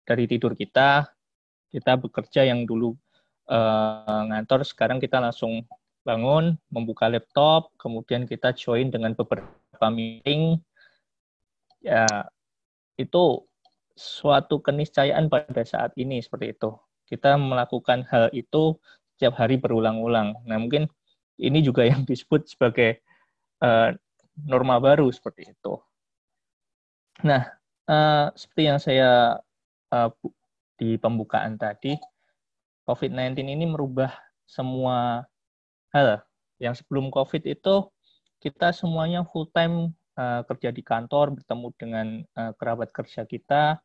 dari tidur kita bekerja yang dulu ngantor, sekarang kita langsung bangun, membuka laptop, kemudian kita join dengan beberapa meeting. Ya, itu suatu keniscayaan pada saat ini seperti itu. Kita melakukan hal itu setiap hari berulang-ulang. Nah, mungkin ini juga yang disebut sebagai norma baru seperti itu. Nah, seperti yang saya di pembukaan tadi, COVID-19 ini merubah semua hal. Yang sebelum COVID itu kita semuanya full time kerja di kantor, bertemu dengan kerabat kerja kita,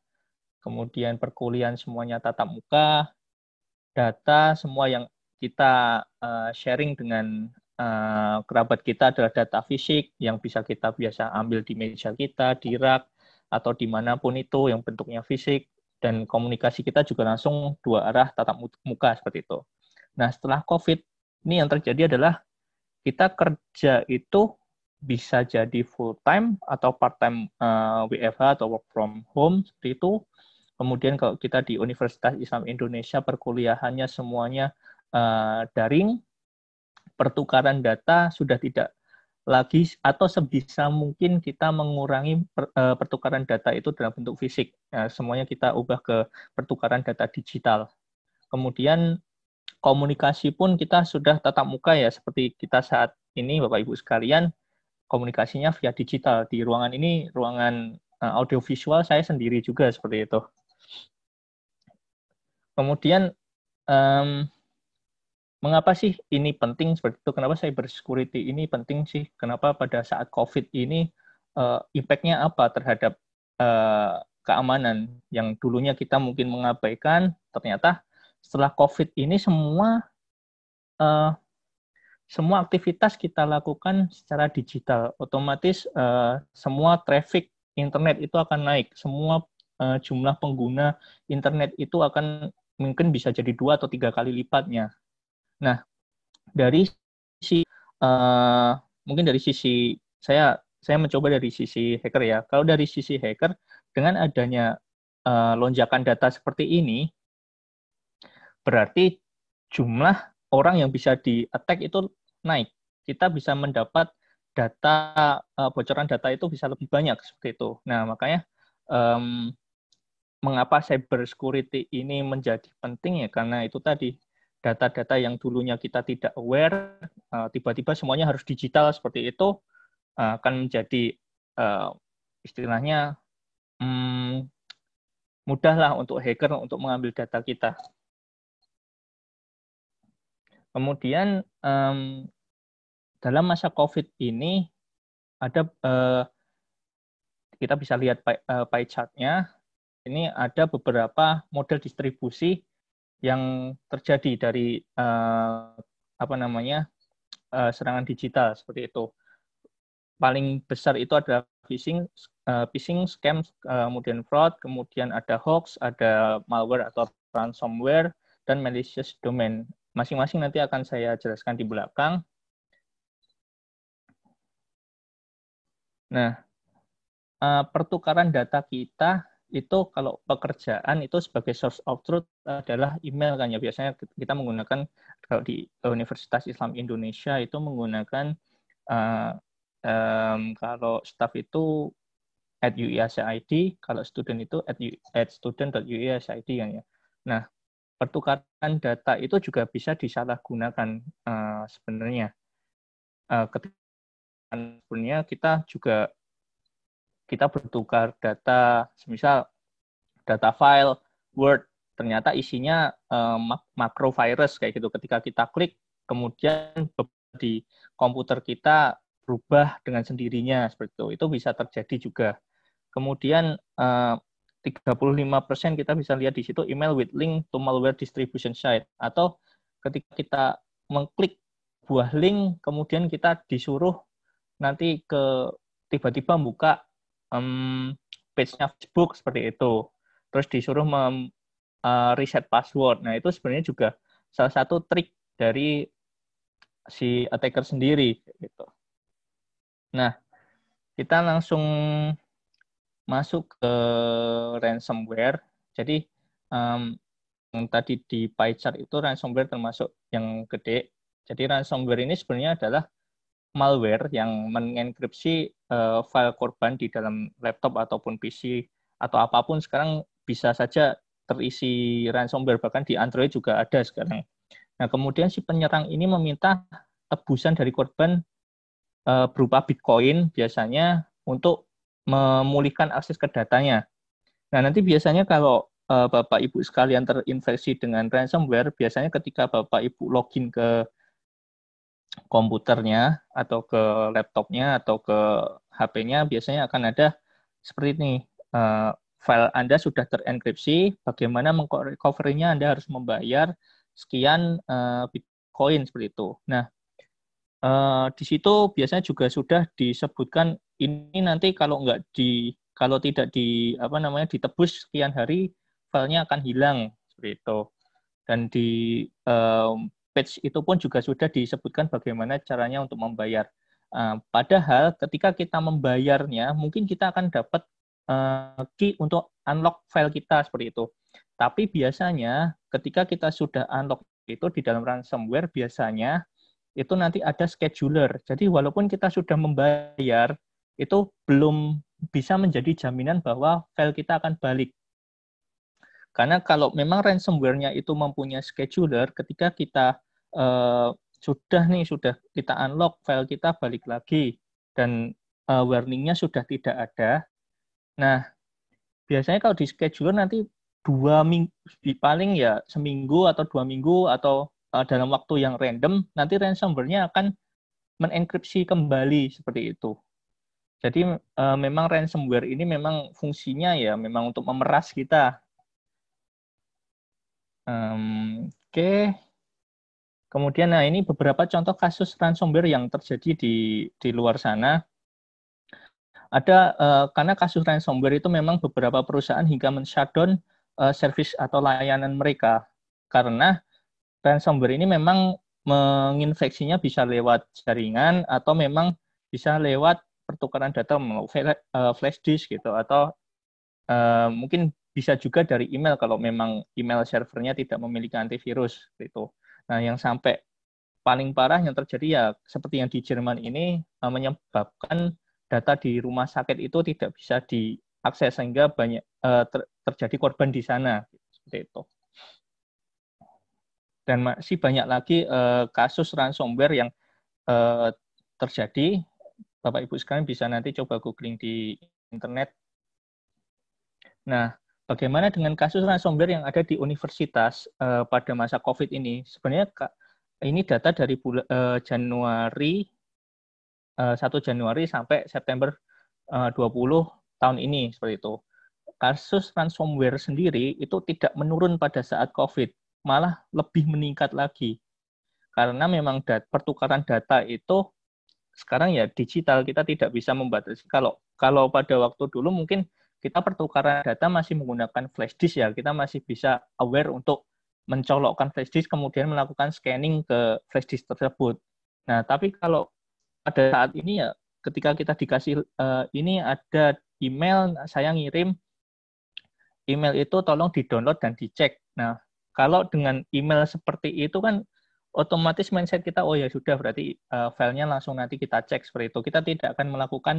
kemudian perkuliahan semuanya tatap muka, data semua yang kita sharing dengan kerabat kita adalah data fisik yang bisa kita biasa ambil di meja kita, di rak, atau dimanapun itu yang bentuknya fisik, dan komunikasi kita juga langsung dua arah tatap muka seperti itu. Nah, setelah COVID, ini yang terjadi adalah kita kerja itu bisa jadi full time atau part time WFH atau work from home seperti itu. Kemudian kalau kita di Universitas Islam Indonesia perkuliahannya semuanya daring, pertukaran data sudah tidak lagi atau sebisa mungkin kita mengurangi pertukaran data itu dalam bentuk fisik. Semuanya kita ubah ke pertukaran data digital. Kemudian komunikasi pun kita sudah tatap muka ya, seperti kita saat ini Bapak Ibu sekalian, komunikasinya via digital. Di ruangan ini, ruangan audiovisual saya sendiri juga seperti itu. Kemudian, mengapa sih ini penting seperti itu? Kenapa cyber security ini penting sih? Kenapa pada saat COVID ini impact-nya apa terhadap keamanan yang dulunya kita mungkin mengabaikan? Ternyata setelah COVID ini semua aktivitas kita lakukan secara digital. Otomatis semua traffic internet itu akan naik. Semua jumlah pengguna internet itu akan mungkin bisa jadi 2 atau 3 kali lipatnya. Nah, dari sisi mungkin dari sisi saya mencoba dari sisi hacker ya. Kalau dari sisi hacker, dengan adanya lonjakan data seperti ini, berarti jumlah orang yang bisa di-attack itu naik. Kita bisa mendapat data, bocoran data itu bisa lebih banyak seperti itu. Nah, makanya mengapa cyber security ini menjadi penting ya, karena itu tadi, data-data yang dulunya kita tidak aware, tiba-tiba semuanya harus digital seperti itu, akan menjadi istilahnya mudahlah untuk hacker untuk mengambil data kita. Kemudian dalam masa COVID ini ada kita bisa lihat pie chart-nya. Ini ada beberapa model distribusi yang terjadi dari serangan digital seperti itu. Paling besar itu ada phishing, scam, kemudian fraud, kemudian ada hoax, ada malware atau ransomware, dan malicious domain. Masing-masing nanti akan saya jelaskan di belakang. Nah, pertukaran data kita itu kalau pekerjaan itu sebagai source of truth adalah email kan ya. Biasanya kita menggunakan, kalau di Universitas Islam Indonesia itu menggunakan kalau staff itu @uisid, kalau student itu @student.uisid kan ya. Nah, pertukaran data itu juga bisa disalahgunakan sebenarnya. Ketika sebenarnya kita bertukar data, misal data file Word, ternyata isinya makrovirus kayak gitu. Ketika kita klik, kemudian di komputer kita berubah dengan sendirinya seperti itu bisa terjadi juga. Kemudian 35% kita bisa lihat di situ email with link to malware distribution site, atau ketika kita mengklik buah link, kemudian kita disuruh nanti tiba-tiba buka page-nya Facebook seperti itu, terus disuruh reset password. Nah, itu sebenarnya juga salah satu trik dari si attacker sendiri gitu. Nah, kita langsung masuk ke ransomware. Jadi yang tadi di pie chart itu ransomware termasuk yang gede. Jadi ransomware ini sebenarnya adalah malware yang mengenkripsi file korban di dalam laptop ataupun PC atau apapun. Sekarang bisa saja terisi ransomware, bahkan di Android juga ada sekarang. Nah, kemudian si penyerang ini meminta tebusan dari korban berupa Bitcoin biasanya untuk memulihkan akses ke datanya. Nah, nanti biasanya kalau Bapak Ibu sekalian terinfeksi dengan ransomware, biasanya ketika Bapak Ibu login ke komputernya atau ke laptopnya atau ke HP-nya, biasanya akan ada seperti ini. File Anda sudah terenkripsi, bagaimana mengrecovery-nya Anda harus membayar sekian Bitcoin seperti itu. Nah, di situ biasanya juga sudah disebutkan ini nanti kalau tidak ditebus sekian hari, filenya akan hilang seperti itu. Dan di page itu pun juga sudah disebutkan bagaimana caranya untuk membayar. Padahal ketika kita membayarnya, mungkin kita akan dapat key untuk unlock file kita seperti itu. Tapi biasanya ketika kita sudah unlock itu di dalam ransomware, biasanya itu nanti ada scheduler. Jadi walaupun kita sudah membayar, itu belum bisa menjadi jaminan bahwa file kita akan balik. Karena kalau memang ransomware-nya itu mempunyai scheduler, ketika kita sudah kita unlock, file kita balik lagi, dan warning-nya sudah tidak ada. Nah, biasanya kalau di scheduler nanti 2 minggu, paling ya seminggu atau 2 minggu, atau dalam waktu yang random, nanti ransomware-nya akan menenkripsi kembali seperti itu. Jadi memang ransomware ini memang fungsinya ya memang untuk memeras kita. Oke. Kemudian, nah ini beberapa contoh kasus ransomware yang terjadi di luar sana. Ada karena kasus ransomware itu memang beberapa perusahaan hingga men-shutdown service atau layanan mereka. Karena ransomware ini memang menginfeksinya bisa lewat jaringan atau memang bisa lewat pertukaran data melalui flash disk gitu, atau mungkin bisa juga dari email kalau memang email servernya tidak memiliki antivirus gitu. Nah, yang sampai paling parah yang terjadi ya seperti yang di Jerman ini menyebabkan data di rumah sakit itu tidak bisa diakses sehingga banyak terjadi korban di sana seperti itu. Dan masih banyak lagi kasus ransomware yang terjadi. Bapak Ibu sekalian bisa nanti coba googling di internet. Nah, bagaimana dengan kasus ransomware yang ada di universitas pada masa COVID ini? Sebenarnya ini data dari Januari 1 Januari sampai September 20 tahun ini seperti itu. Kasus ransomware sendiri itu tidak menurun pada saat COVID, malah lebih meningkat lagi. Karena memang pertukaran data itu sekarang ya digital, kita tidak bisa membatasi. Kalau pada waktu dulu mungkin kita pertukaran data masih menggunakan flash disk ya, kita masih bisa aware untuk mencolokkan flash disk kemudian melakukan scanning ke flash disk tersebut. Nah, tapi kalau pada saat ini ya ketika kita dikasih ini ada email, saya ngirim email itu tolong di-download dan dicek. Nah, kalau dengan email seperti itu kan otomatis mindset kita, oh ya sudah berarti filenya langsung nanti kita cek seperti itu. Kita tidak akan melakukan,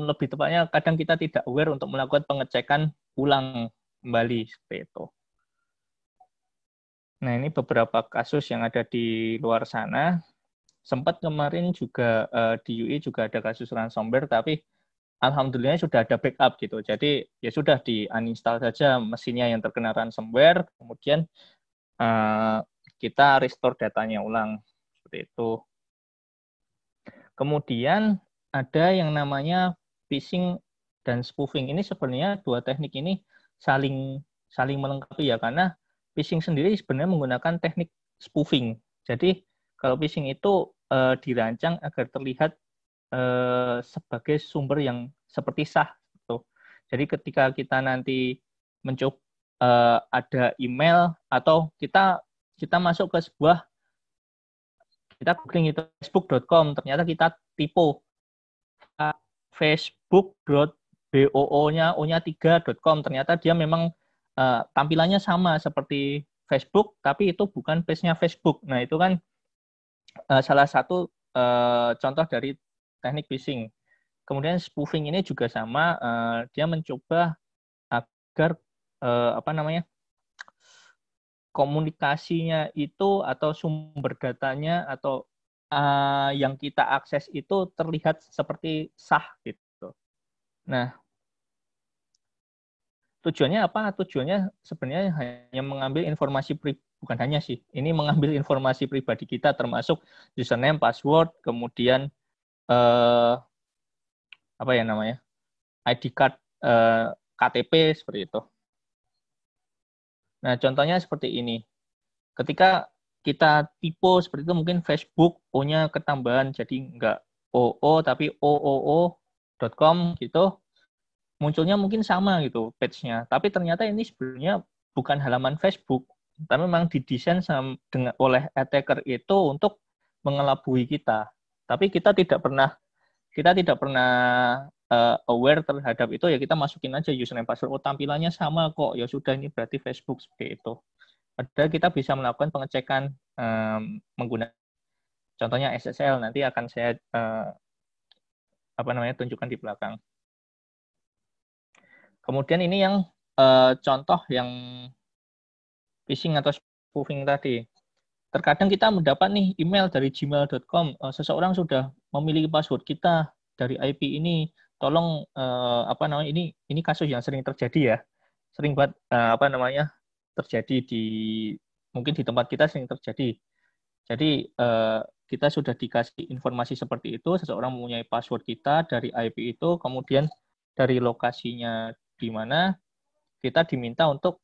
lebih tepatnya kadang kita tidak aware untuk melakukan pengecekan ulang kembali seperti itu. Nah, ini beberapa kasus yang ada di luar sana. Sempat kemarin juga di UI juga ada kasus ransomware, tapi alhamdulillah sudah ada backup gitu. Jadi ya sudah di-uninstall saja mesinnya yang terkena ransomware, kemudian kita restore datanya ulang seperti itu. Kemudian ada yang namanya phishing dan spoofing. Ini sebenarnya dua teknik ini saling melengkapi ya, karena phishing sendiri sebenarnya menggunakan teknik spoofing. Jadi kalau phishing itu dirancang agar terlihat sebagai sumber yang seperti sah. Gitu. Jadi ketika kita nanti mencoba ada email atau kita masuk ke sebuah, kita googling itu facebook.com, ternyata kita tipe facebook BOO-nya O-nya 3.com, ternyata dia memang tampilannya sama seperti Facebook, tapi itu bukan page-nya Facebook. Nah, itu kan salah satu contoh dari teknik phishing. Kemudian spoofing ini juga sama, dia mencoba agar komunikasinya itu atau sumber datanya atau yang kita akses itu terlihat seperti sah gitu. Nah, tujuannya apa? Tujuannya sebenarnya hanya mengambil informasi bukan hanya sih, ini mengambil informasi pribadi kita termasuk username, password, kemudian ID card, KTP seperti itu. Nah, contohnya seperti ini. Ketika kita tipe seperti itu, mungkin Facebook O-nya ketambahan, jadi nggak OO tapi OOO.com gitu. Munculnya mungkin sama gitu page-nya. Tapi ternyata ini sebenarnya bukan halaman Facebook, tapi memang didesain oleh attacker itu untuk mengelabui kita. Tapi kita tidak pernah aware terhadap itu, ya kita masukin aja username password, tampilannya sama kok, ya sudah ini berarti Facebook seperti itu. Padahal kita bisa melakukan pengecekan menggunakan contohnya SSL, nanti akan saya tunjukkan di belakang. Kemudian ini yang contoh yang phishing atau spoofing tadi. Terkadang kita mendapat nih email dari gmail.com, seseorang sudah memiliki password kita dari IP ini, tolong ini kasus yang sering terjadi ya, sering buat terjadi mungkin di tempat kita sering terjadi. Jadi kita sudah dikasih informasi seperti itu, seseorang mempunyai password kita dari IP itu, kemudian dari lokasinya di mana, kita diminta untuk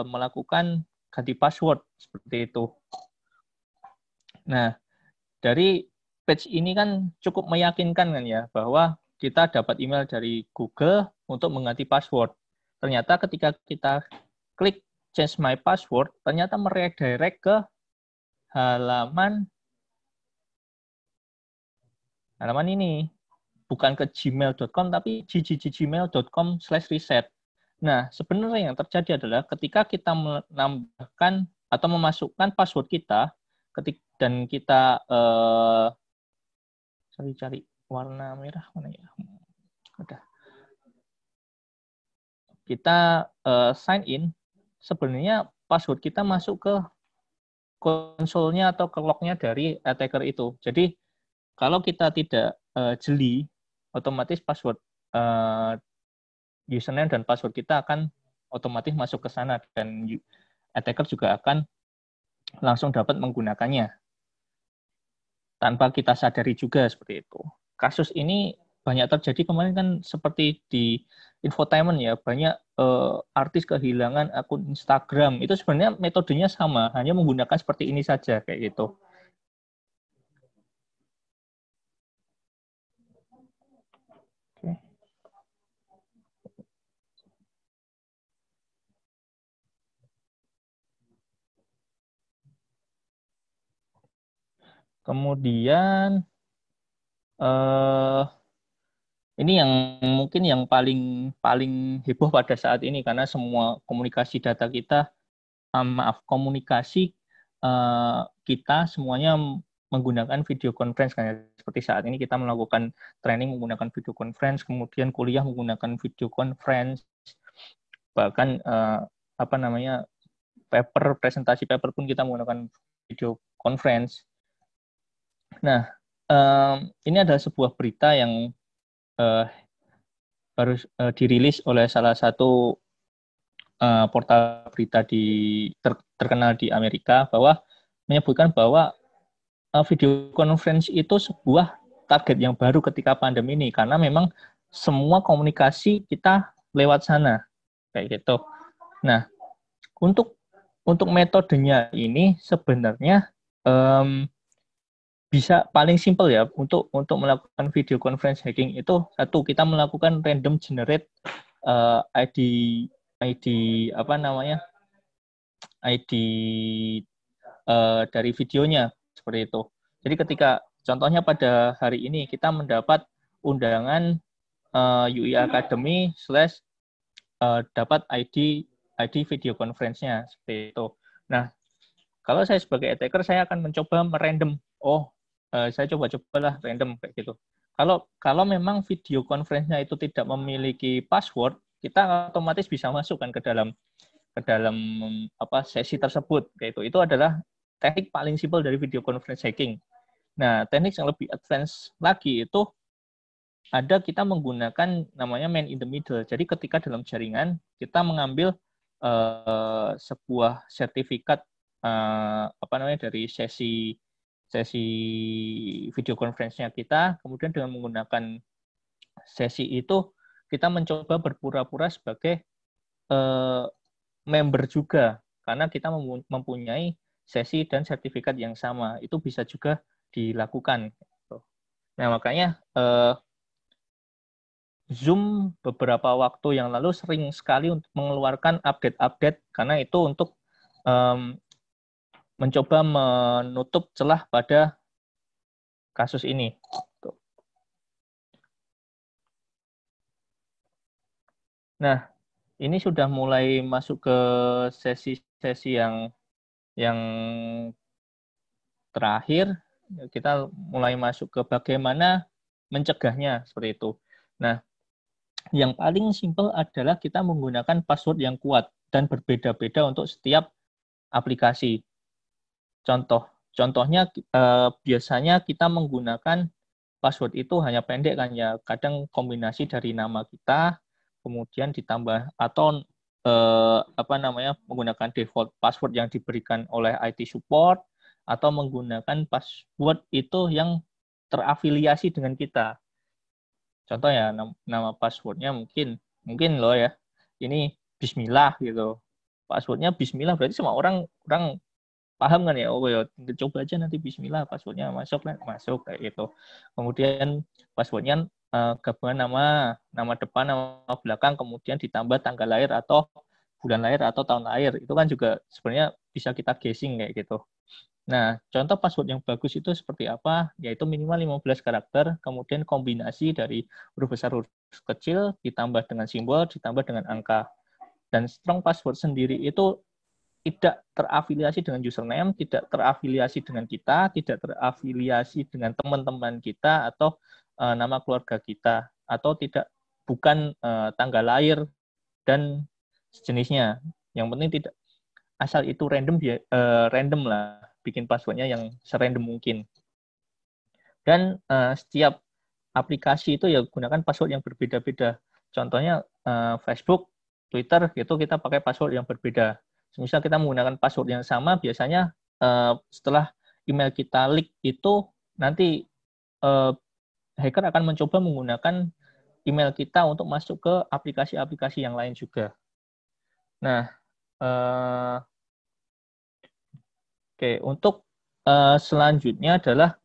melakukan ganti password seperti itu. Nah, dari page ini kan cukup meyakinkan kan ya, bahwa kita dapat email dari Google untuk mengganti password. Ternyata ketika kita klik change my password, ternyata meredirect ke halaman ini. Bukan ke gmail.com, tapi gmail.com/reset. Nah, sebenarnya yang terjadi adalah ketika kita menambahkan atau memasukkan password kita, dan kita cari warna merah mana ya? Udah. Kita sign in, sebenarnya password kita masuk ke konsolnya atau ke lognya dari attacker itu. Jadi kalau kita tidak jeli, otomatis password username dan password kita akan otomatis masuk ke sana, dan attacker juga akan langsung dapat menggunakannya tanpa kita sadari juga seperti itu. Kasus ini banyak terjadi kemarin kan, seperti di infotainment ya, banyak artis kehilangan akun Instagram. Itu sebenarnya metodenya sama, hanya menggunakan seperti ini saja kayak gitu. Kemudian ini yang mungkin yang paling heboh pada saat ini, karena semua komunikasi data kita, komunikasi kita semuanya menggunakan video conference. Kayak seperti saat ini kita melakukan training menggunakan video conference, kemudian kuliah menggunakan video conference, bahkan presentasi paper pun kita menggunakan video conference. Nah, ini adalah sebuah berita yang baru dirilis oleh salah satu portal berita terkenal di Amerika, bahwa menyebutkan bahwa video conference itu sebuah target yang baru ketika pandemi ini, karena memang semua komunikasi kita lewat sana kayak gitu. Nah, untuk metodenya ini sebenarnya bisa paling simple ya, untuk melakukan video conference hacking itu, satu, kita melakukan random generate ID dari videonya seperti itu. Jadi ketika contohnya pada hari ini kita mendapat undangan UI Academy dapat ID video conference-nya seperti itu. Nah, kalau saya sebagai attacker, saya akan mencoba merandom. Saya coba-cobalah random kayak gitu. Kalau memang video conference-nya itu tidak memiliki password, kita otomatis bisa masukkan ke dalam sesi tersebut kayak itu. Itu adalah teknik paling simpel dari video conference hacking. Nah, teknik yang lebih advance lagi itu ada kita menggunakan namanya man in the middle. Jadi ketika dalam jaringan kita mengambil sebuah sertifikat dari sesi video conference-nya kita, kemudian dengan menggunakan sesi itu kita mencoba berpura-pura sebagai member juga, karena kita mempunyai sesi dan sertifikat yang sama. Itu bisa juga dilakukan. Nah, makanya Zoom beberapa waktu yang lalu sering sekali untuk mengeluarkan update-update, karena itu untuk mencoba menutup celah pada kasus ini. Nah, ini sudah mulai masuk ke sesi-sesi yang terakhir. Kita mulai masuk ke bagaimana mencegahnya seperti itu. Nah, yang paling simpel adalah kita menggunakan password yang kuat dan berbeda-beda untuk setiap aplikasi. Contohnya biasanya kita menggunakan password itu hanya pendek kan ya, kadang kombinasi dari nama kita kemudian ditambah atau menggunakan default password yang diberikan oleh IT support atau menggunakan password itu yang terafiliasi dengan kita. Contoh ya, nama passwordnya mungkin loh ya, ini Bismillah gitu. Passwordnya Bismillah berarti semua orang paham kan ya, coba aja nanti Bismillah passwordnya masuk kayak gitu. Kemudian passwordnya gabungan nama depan, nama belakang, kemudian ditambah tanggal lahir atau bulan lahir atau tahun lahir. Itu kan juga sebenarnya bisa kita guessing kayak gitu. Nah, contoh password yang bagus itu seperti apa? Yaitu minimal 15 karakter, kemudian kombinasi dari huruf besar, huruf kecil, ditambah dengan simbol, ditambah dengan angka. Dan strong password sendiri itu tidak terafiliasi dengan username, tidak terafiliasi dengan kita, tidak terafiliasi dengan teman-teman kita, atau nama keluarga kita, atau bukan tanggal lahir, dan sejenisnya. Yang penting tidak asal itu random lah, bikin passwordnya yang serandom mungkin. Dan setiap aplikasi itu ya gunakan password yang berbeda-beda. Contohnya Facebook, Twitter itu kita pakai password yang berbeda. Misal kita menggunakan password yang sama, biasanya setelah email kita leak itu nanti hacker akan mencoba menggunakan email kita untuk masuk ke aplikasi-aplikasi yang lain juga. Nah, untuk selanjutnya adalah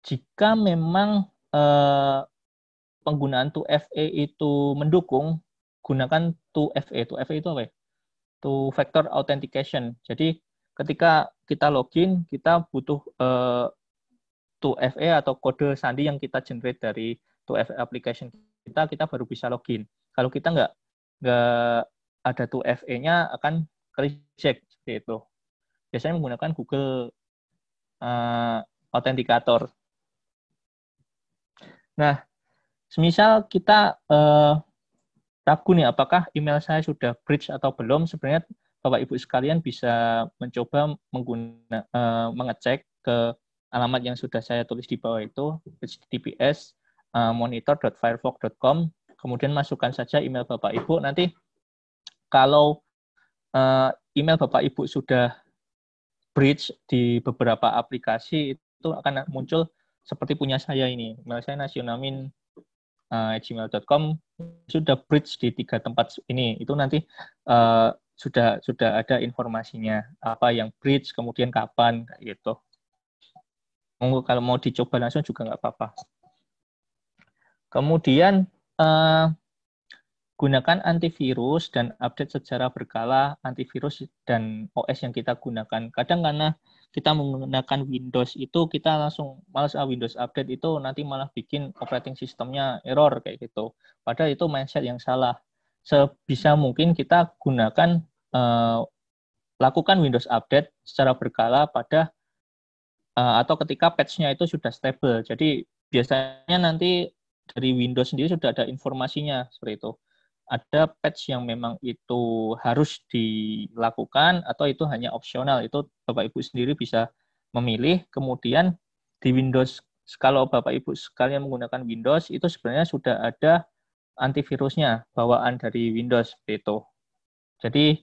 jika memang penggunaan 2FA itu mendukung, gunakan 2FA. 2FA itu apa ya? Two factor authentication. Jadi ketika kita login, kita butuh 2FA atau kode sandi yang kita generate dari 2FA application kita baru bisa login. Kalau kita nggak ada 2FA-nya akan reject seperti itu. Biasanya menggunakan Google Authenticator. Nah, semisal kita ragu nih apakah email saya sudah breach atau belum, sebenarnya Bapak Ibu sekalian bisa mencoba mengecek ke alamat yang sudah saya tulis di bawah itu, https monitor.firefox.com, kemudian masukkan saja email Bapak Ibu. Nanti kalau email Bapak Ibu sudah breach di beberapa aplikasi, itu akan muncul seperti punya saya ini. Email saya nasionamin@gmail.com sudah breach di 3 tempat ini. Itu nanti sudah ada informasinya apa yang breach, kemudian kapan gitu. Kalau mau dicoba langsung juga nggak apa-apa. Kemudian gunakan antivirus dan update secara berkala antivirus dan OS yang kita gunakan. Kadang karena kita menggunakan Windows itu kita langsung malas Windows update itu nanti malah bikin operating sistemnya error kayak gitu. Padahal itu mindset yang salah. Sebisa mungkin kita gunakan lakukan Windows update secara berkala pada atau ketika patch-nya itu sudah stable. Jadi biasanya nanti dari Windows sendiri sudah ada informasinya seperti itu. Ada patch yang memang itu harus dilakukan atau itu hanya opsional. Itu Bapak Ibu sendiri bisa memilih. Kemudian di Windows, kalau Bapak Ibu sekalian menggunakan Windows, itu sebenarnya sudah ada antivirusnya, bawaan dari Windows itu. Jadi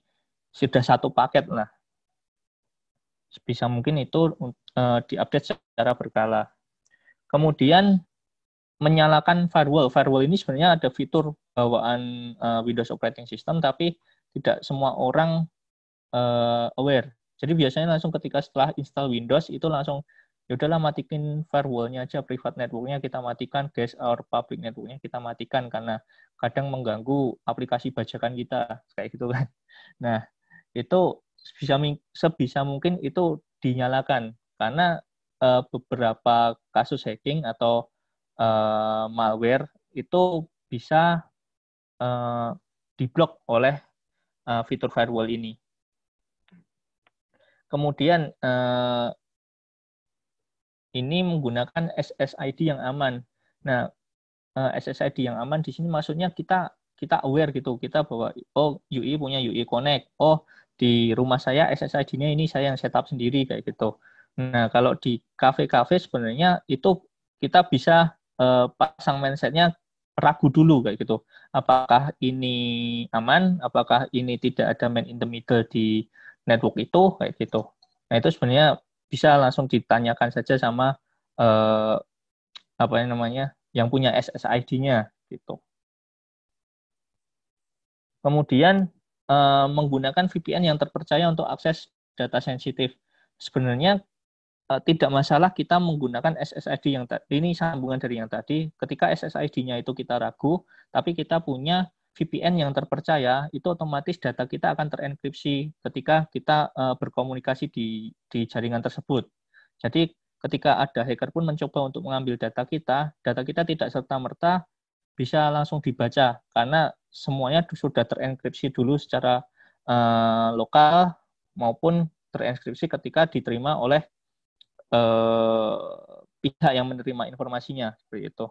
sudah satu paket lah. Bisa mungkin itu diupdate secara berkala. Kemudian menyalakan firewall. Firewall ini sebenarnya ada fitur bawaan Windows Operating System, tapi tidak semua orang aware. Jadi biasanya langsung ketika setelah install Windows itu langsung ya udahlah matikan firewall-nya aja, private network-nya kita matikan, guest or public network-nya kita matikan karena kadang mengganggu aplikasi bajakan kita kayak gitu kan. Nah, itu sebisa mungkin itu dinyalakan karena beberapa kasus hacking atau malware itu bisa diblok oleh fitur firewall ini. Kemudian ini menggunakan SSID yang aman. Nah, SSID yang aman di sini maksudnya kita aware gitu, kita bahwa oh UI punya UI Connect, oh di rumah saya SSID-nya ini saya yang setup sendiri kayak gitu. Nah, kalau di kafe-kafe sebenarnya itu kita bisa pasang mindset-nya ragu dulu kayak gitu. Apakah ini aman? Apakah ini tidak ada man in the middle di network itu kayak gitu. Nah, itu sebenarnya bisa langsung ditanyakan saja sama apa namanya yang punya SSID-nya gitu. Kemudian menggunakan VPN yang terpercaya untuk akses data sensitif. Sebenarnya tidak masalah kita menggunakan SSID yang tadi, ini sambungan dari yang tadi, ketika SSID-nya itu kita ragu, tapi kita punya VPN yang terpercaya, itu otomatis data kita akan terenkripsi ketika kita berkomunikasi di jaringan tersebut. Jadi ketika ada hacker pun mencoba untuk mengambil data kita tidak serta-merta bisa langsung dibaca, karena semuanya sudah terenkripsi dulu secara lokal maupun terenkripsi ketika diterima oleh pihak yang menerima informasinya seperti itu.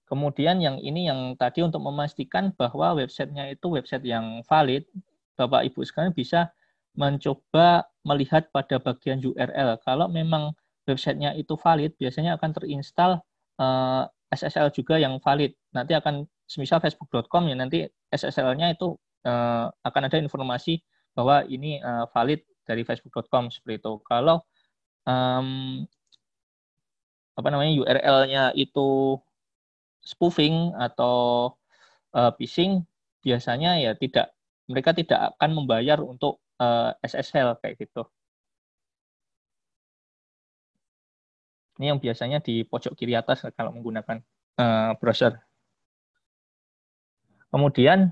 Kemudian yang ini yang tadi untuk memastikan bahwa websitenya itu website yang valid, Bapak Ibu sekalian bisa mencoba melihat pada bagian URL. Kalau memang websitenya itu valid, biasanya akan terinstall SSL juga yang valid. Nanti akan, semisal facebook.com ya, nanti SSL-nya itu akan ada informasi bahwa ini valid dari facebook.com seperti itu. Kalau apa namanya URL-nya itu spoofing atau phishing, biasanya ya mereka tidak akan membayar untuk SSL kayak gitu. Ini yang biasanya di pojok kiri atas kalau menggunakan browser. Kemudian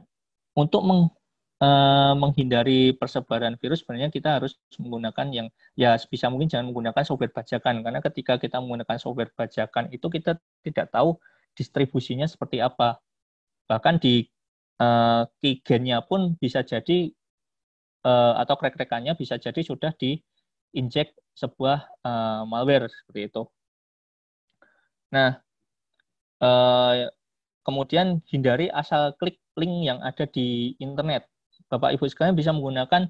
untuk menghindari persebaran virus, sebenarnya kita harus menggunakan yang ya sebisa mungkin jangan menggunakan software bajakan, karena ketika kita menggunakan software bajakan itu kita tidak tahu distribusinya seperti apa. Bahkan di keygen-nya pun bisa jadi atau crack-crackannya bisa jadi sudah diinjek sebuah malware seperti itu. Nah, kemudian hindari asal klik link yang ada di internet. Bapak Ibu sekalian bisa menggunakan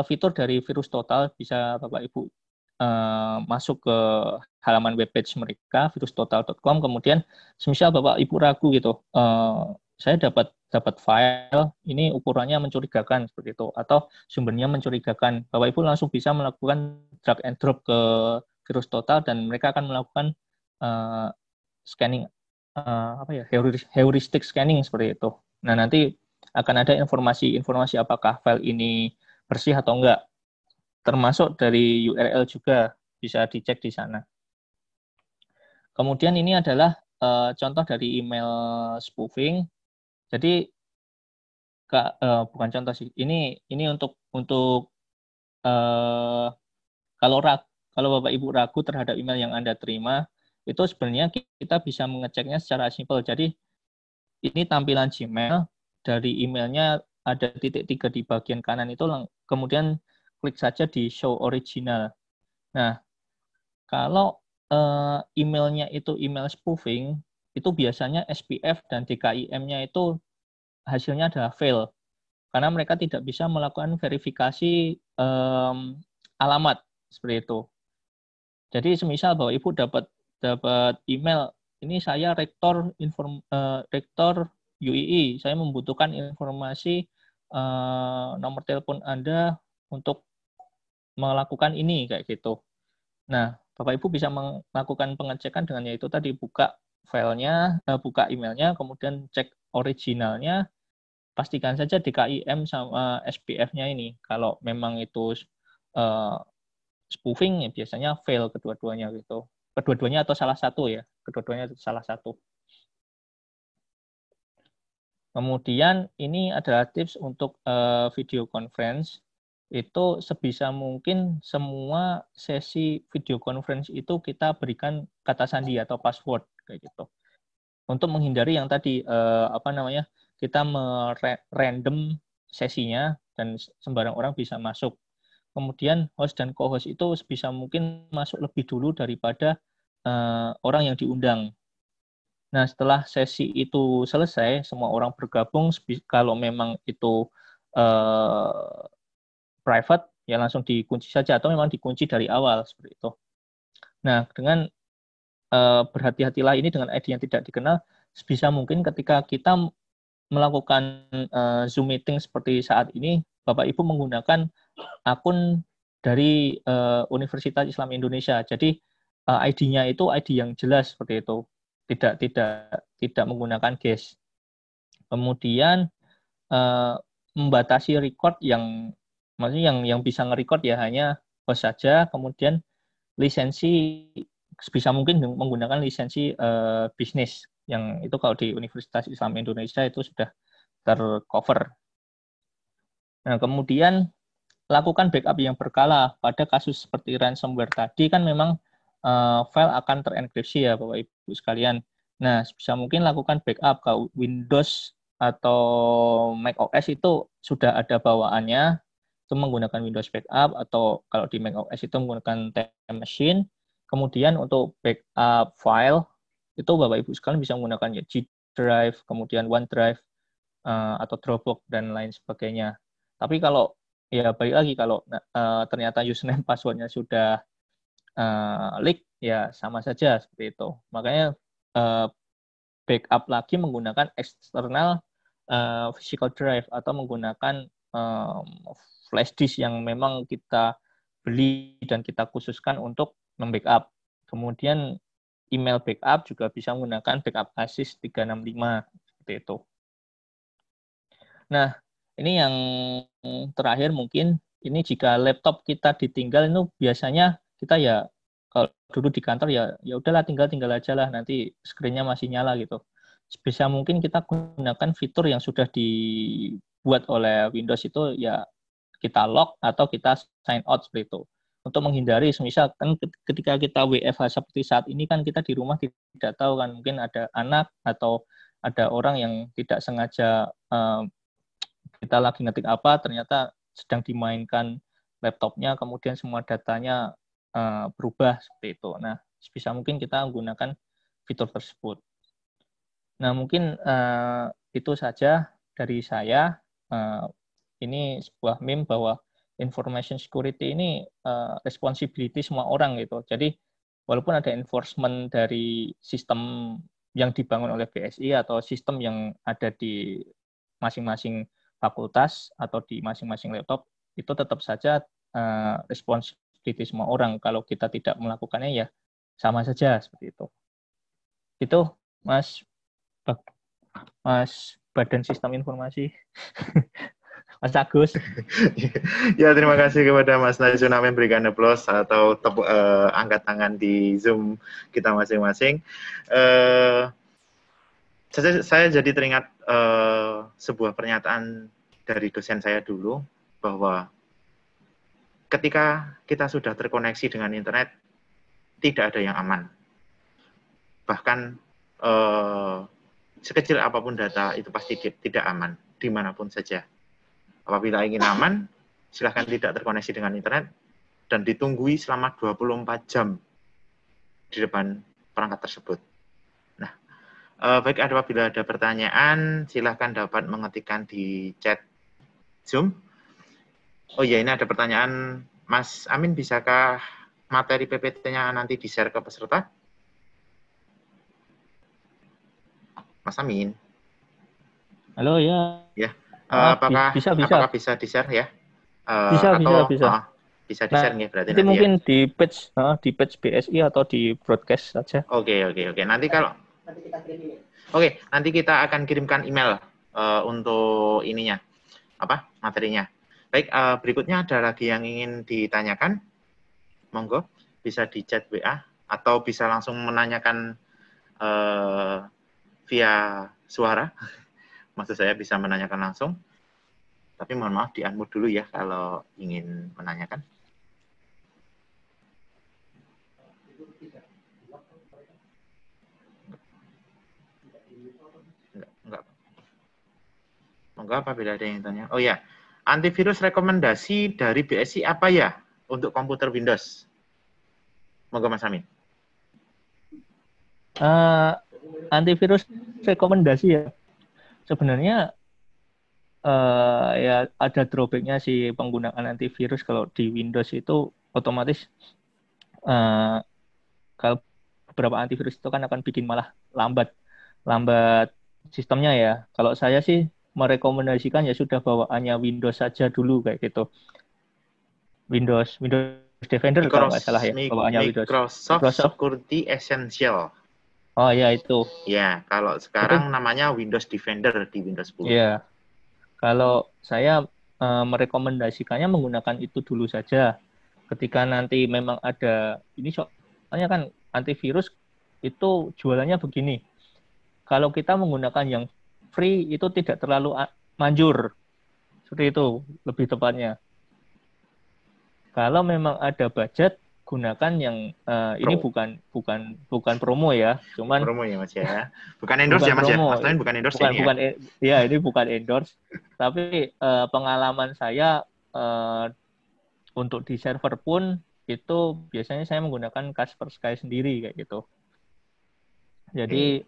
fitur dari Virus Total, bisa Bapak Ibu masuk ke halaman webpage mereka, virustotal.com, kemudian semisal Bapak Ibu ragu gitu, saya dapat file, ini ukurannya mencurigakan seperti itu, atau sumbernya mencurigakan, Bapak Ibu langsung bisa melakukan drag and drop ke Virus Total dan mereka akan melakukan scanning heuristic scanning seperti itu. Nah, nanti akan ada informasi apakah file ini bersih atau enggak. Termasuk dari URL juga bisa dicek di sana. Kemudian ini adalah contoh dari email spoofing. Jadi bukan contoh sih. Ini untuk kalau Bapak Ibu ragu terhadap email yang Anda terima, itu sebenarnya kita bisa mengeceknya secara simpel. Jadi ini tampilan Gmail, dari emailnya ada titik 3 di bagian kanan itu, kemudian klik saja di show original. Nah, kalau emailnya itu email spoofing, itu biasanya SPF dan DKIM-nya itu hasilnya adalah fail, karena mereka tidak bisa melakukan verifikasi alamat seperti itu. Jadi semisal Bapak Ibu dapat email, ini saya rektor UII, saya membutuhkan informasi nomor telepon Anda untuk melakukan ini kayak gitu. Nah, Bapak Ibu bisa melakukan pengecekan dengan yaitu tadi buka filenya, buka emailnya, kemudian cek originalnya, pastikan saja DKIM sama SPF-nya ini. Kalau memang itu spoofing, ya biasanya fail kedua-duanya gitu. Kedua-duanya atau salah satu ya, kedua-duanya itu salah satu. Kemudian ini adalah tips untuk video conference. Itu sebisa mungkin semua sesi video conference itu kita berikan kata sandi atau password kayak gitu. Untuk menghindari yang tadi kita random sesinya dan sembarang orang bisa masuk. Kemudian host dan co-host itu sebisa mungkin masuk lebih dulu daripada orang yang diundang. Nah, setelah sesi itu selesai, semua orang bergabung, kalau memang itu private, ya langsung dikunci saja, atau memang dikunci dari awal, seperti itu. Nah, dengan berhati-hatilah ini dengan ID yang tidak dikenal, sebisa mungkin ketika kita melakukan Zoom meeting seperti saat ini, Bapak Ibu menggunakan akun dari Universitas Islam Indonesia. Jadi ID-nya itu ID yang jelas seperti itu. Tidak menggunakan guest. Kemudian membatasi record maksudnya yang bisa nge-record ya hanya host saja, kemudian lisensi sebisa mungkin menggunakan lisensi bisnis yang itu kalau di Universitas Islam Indonesia itu sudah tercover. Nah, kemudian lakukan backup yang berkala. Pada kasus seperti ransomware tadi kan memang file akan terenkripsi ya Bapak Ibu sekalian. Nah, sebisa mungkin lakukan backup ke Windows atau Mac OS itu sudah ada bawaannya, itu menggunakan Windows Backup, atau kalau di Mac OS itu menggunakan Time Machine. Kemudian untuk backup file, itu Bapak Ibu sekalian bisa menggunakan ya G Drive, kemudian OneDrive, atau Dropbox, dan lain sebagainya. Tapi kalau ya balik lagi, kalau ternyata username passwordnya sudah leak, ya sama saja seperti itu. Makanya backup lagi menggunakan external physical drive atau menggunakan flash disk yang memang kita beli dan kita khususkan untuk membackup. Kemudian email backup juga bisa menggunakan backup ASIS 365 seperti itu. Nah, ini yang terakhir mungkin, ini jika laptop kita ditinggal itu biasanya kita ya kalau dulu di kantor ya udahlah tinggal aja lah, nanti screen-nya masih nyala gitu. Sebisa mungkin kita gunakan fitur yang sudah dibuat oleh Windows itu, ya kita lock atau kita sign out seperti itu. Untuk menghindari, semisal kan ketika kita WFH seperti saat ini kan kita di rumah tidak tahu kan, mungkin ada anak atau ada orang yang tidak sengaja kita lagi ngetik apa, ternyata sedang dimainkan laptopnya, kemudian semua datanya berubah seperti itu. Nah, sebisa mungkin kita menggunakan fitur tersebut. Nah, mungkin itu saja dari saya. Ini sebuah meme bahwa information security ini responsibility semua orang gitu. Jadi, walaupun ada enforcement dari sistem yang dibangun oleh BSI atau sistem yang ada di masing-masing fakultas atau di masing-masing laptop, itu tetap saja responsibility semua orang. Kalau kita tidak melakukannya ya sama saja seperti itu. Itu Mas Badan Sistem Informasi. Mas Agus. Ya, terima kasih kepada Mas Tsunami memberikan applause atau angkat tangan di Zoom kita masing-masing. Saya jadi teringat sebuah pernyataan dari dosen saya dulu, bahwa ketika kita sudah terkoneksi dengan internet, tidak ada yang aman. Bahkan sekecil apapun data itu pasti tidak aman, dimanapun saja. Apabila ingin aman, silahkan tidak terkoneksi dengan internet dan ditunggui selama 24 jam di depan perangkat tersebut. Nah, baik, apabila ada pertanyaan, silahkan dapat mengetikkan di chat Zoom. Oh iya, ini ada pertanyaan, Mas Amin, bisakah materi PPT-nya nanti di-share ke peserta? Mas Amin. Halo ya. Ya. Apakah bisa di-share ya? Bisa. Bisa di-share nih berarti nanti nanti mungkin ya. di page BSI atau di broadcast saja. Oke. Nanti kita akan kirimkan email untuk ininya, materinya. Baik, berikutnya ada lagi yang ingin ditanyakan? Monggo, bisa di chat WA atau bisa langsung menanyakan via suara. Maksud saya bisa menanyakan langsung. Tapi mohon maaf, di-unmute dulu ya kalau ingin menanyakan. Enggak. Monggo, apabila ada yang tanya. Oh ya, antivirus rekomendasi dari BSI apa ya untuk komputer Windows? Monggo Mas Amin. Antivirus rekomendasi ya. Sebenarnya ya ada drawback-nya sih penggunaan antivirus. Kalau di Windows itu otomatis kalau beberapa antivirus itu kan akan bikin malah lambat sistemnya ya. Kalau saya sih merekomendasikan ya sudah bawaannya Windows saja dulu kayak gitu. Windows Defender kalau nggak salah ya bawaannya Windows. Microsoft Security Essential. Oh ya itu. Ya, kalau sekarang namanya Windows Defender di Windows 10. Ya, kalau saya merekomendasikannya menggunakan itu dulu saja. Ketika nanti memang ada ini, soalnya kan antivirus itu jualannya begini. Kalau kita menggunakan yang free itu tidak terlalu manjur. Seperti itu lebih tepatnya. Kalau memang ada budget, gunakan yang ini bukan promo ya, cuman promo ya Mas ya. Bukan endorse ya Mas promo. ya. Mas bukan endorse ini bukan endorse. Tapi pengalaman saya untuk di server pun itu biasanya saya menggunakan Kaspersky sendiri kayak gitu. Jadi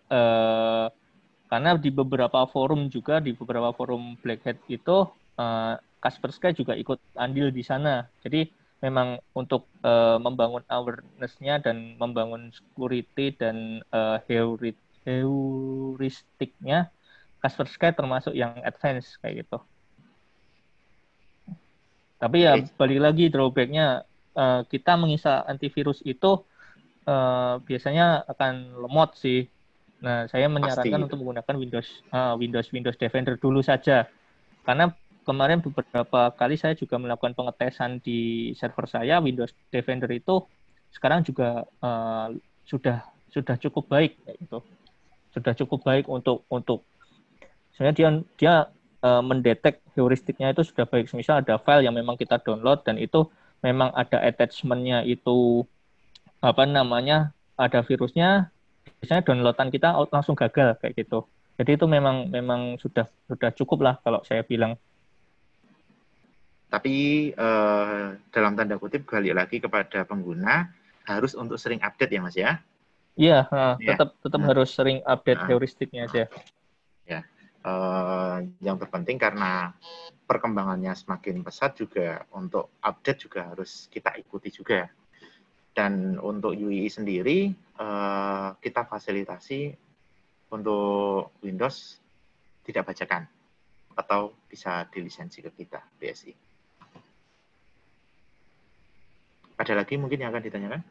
karena di beberapa forum Black Hat itu Kaspersky juga ikut andil di sana. Jadi memang untuk membangun awareness-nya dan membangun security dan heuristiknya, Kaspersky termasuk yang advance kayak gitu. Tapi ya balik lagi drawback-nya, kita menginstal antivirus itu biasanya akan lemot sih. Nah, saya menyarankan untuk menggunakan Windows Defender dulu saja. Karena kemarin beberapa kali saya juga melakukan pengetesan di server saya, Windows Defender itu sekarang juga sudah cukup baik gitu. Sudah cukup baik untuk sebenarnya dia mendetek heuristiknya itu sudah baik. Misal ada file yang memang kita download dan itu memang ada attachment-nya itu ada virusnya, biasanya downloadan kita langsung gagal kayak gitu. Jadi itu memang sudah cukup lah kalau saya bilang. Tapi dalam tanda kutip balik lagi kepada pengguna, harus untuk sering update ya Mas ya? Iya, tetap harus sering update heuristiknya aja. Ya, yang terpenting karena perkembangannya semakin pesat juga, untuk update juga harus kita ikuti juga. Dan untuk UII sendiri, kita fasilitasi untuk Windows tidak bajakan, atau bisa dilisensi ke kita, BSI. Ada lagi mungkin yang akan ditanyakan?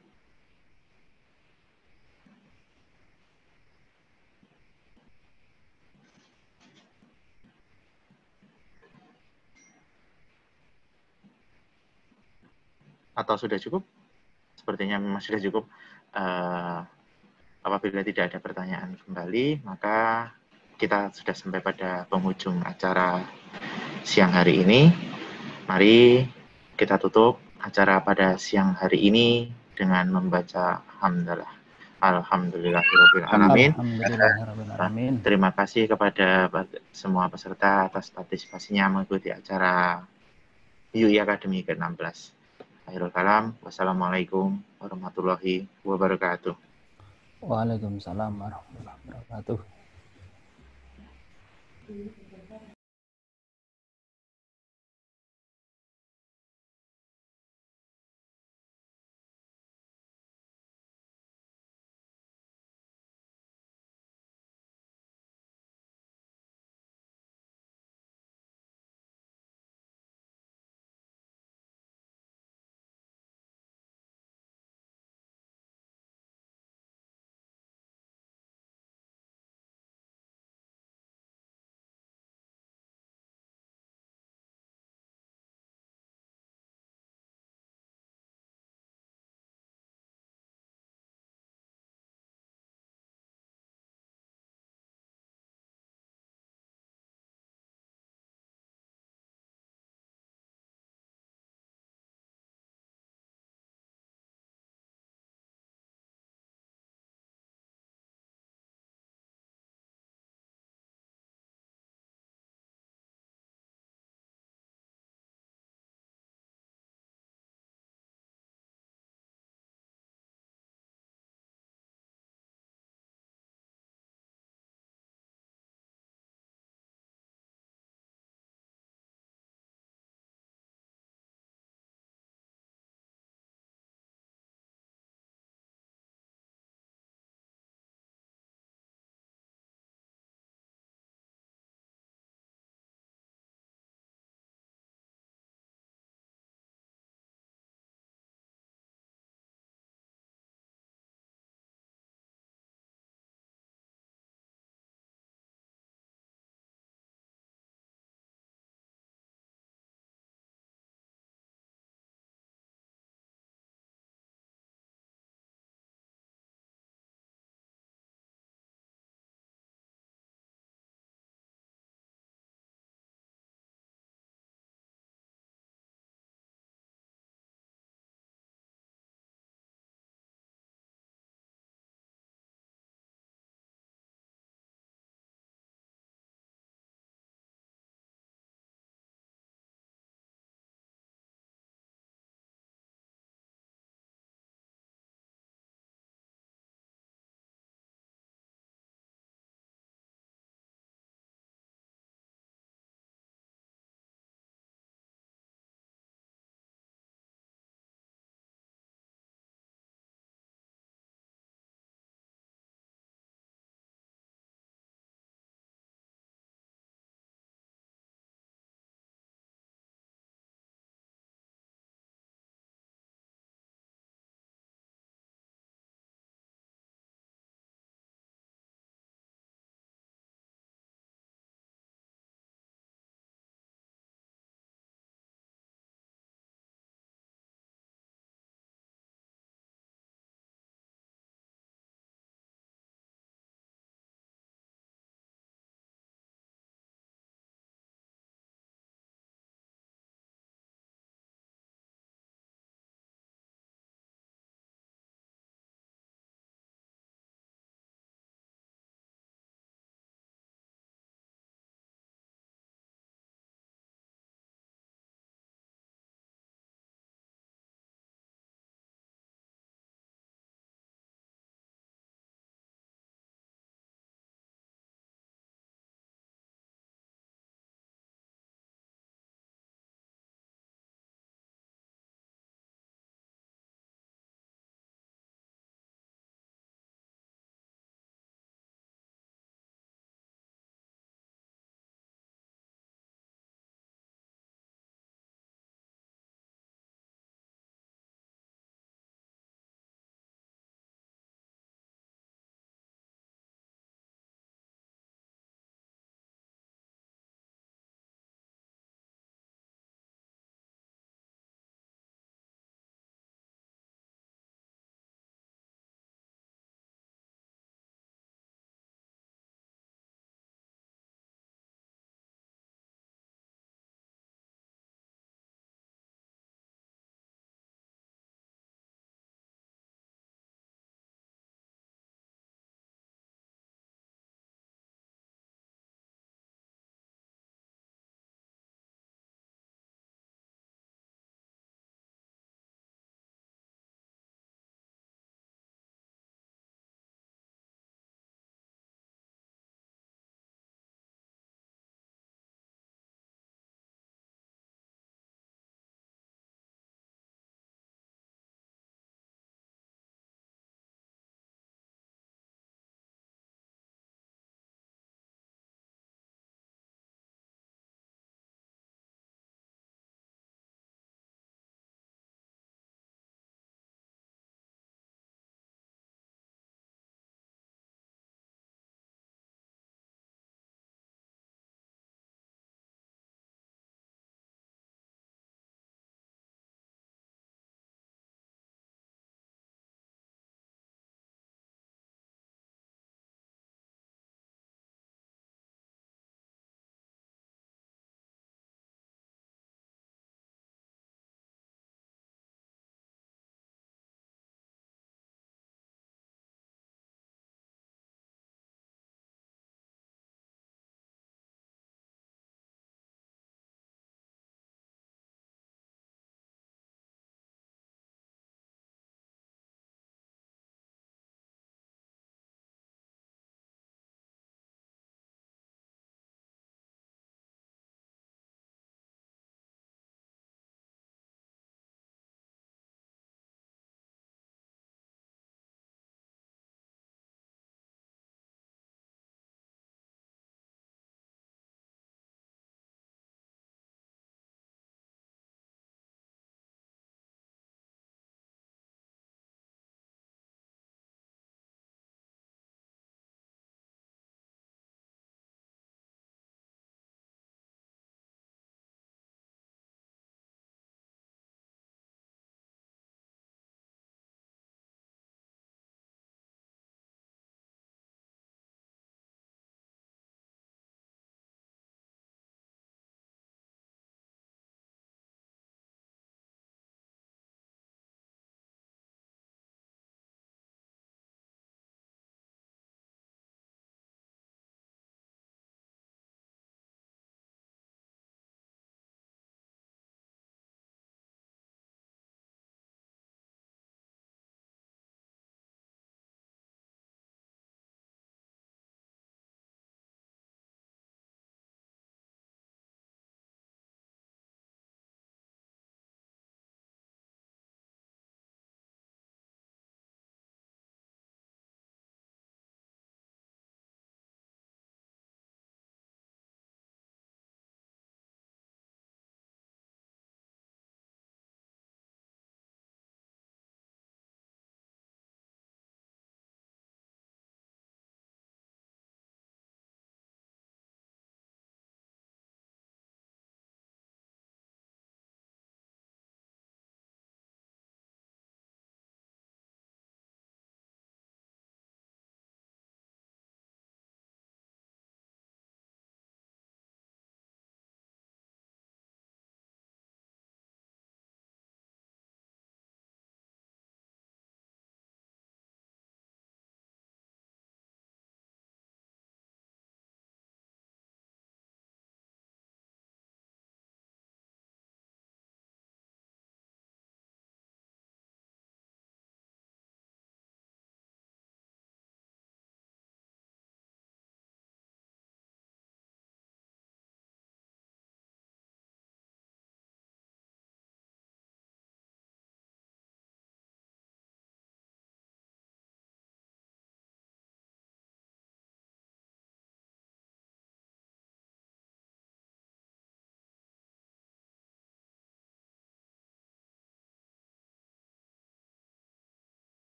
Atau sudah cukup? Sepertinya memang sudah cukup. Apabila tidak ada pertanyaan kembali, maka kita sudah sampai pada penghujung acara siang hari ini. Mari kita tutup acara pada siang hari ini dengan membaca hamdalah. Alhamdulillahirabbil alamin. Alhamdulillahirrahmanirrahim. Terima kasih kepada semua peserta atas partisipasinya mengikuti acara UI Academy ke-16. Akhirul kalam, wassalamualaikum warahmatullahi wabarakatuh. Waalaikumsalam warahmatullahi wabarakatuh.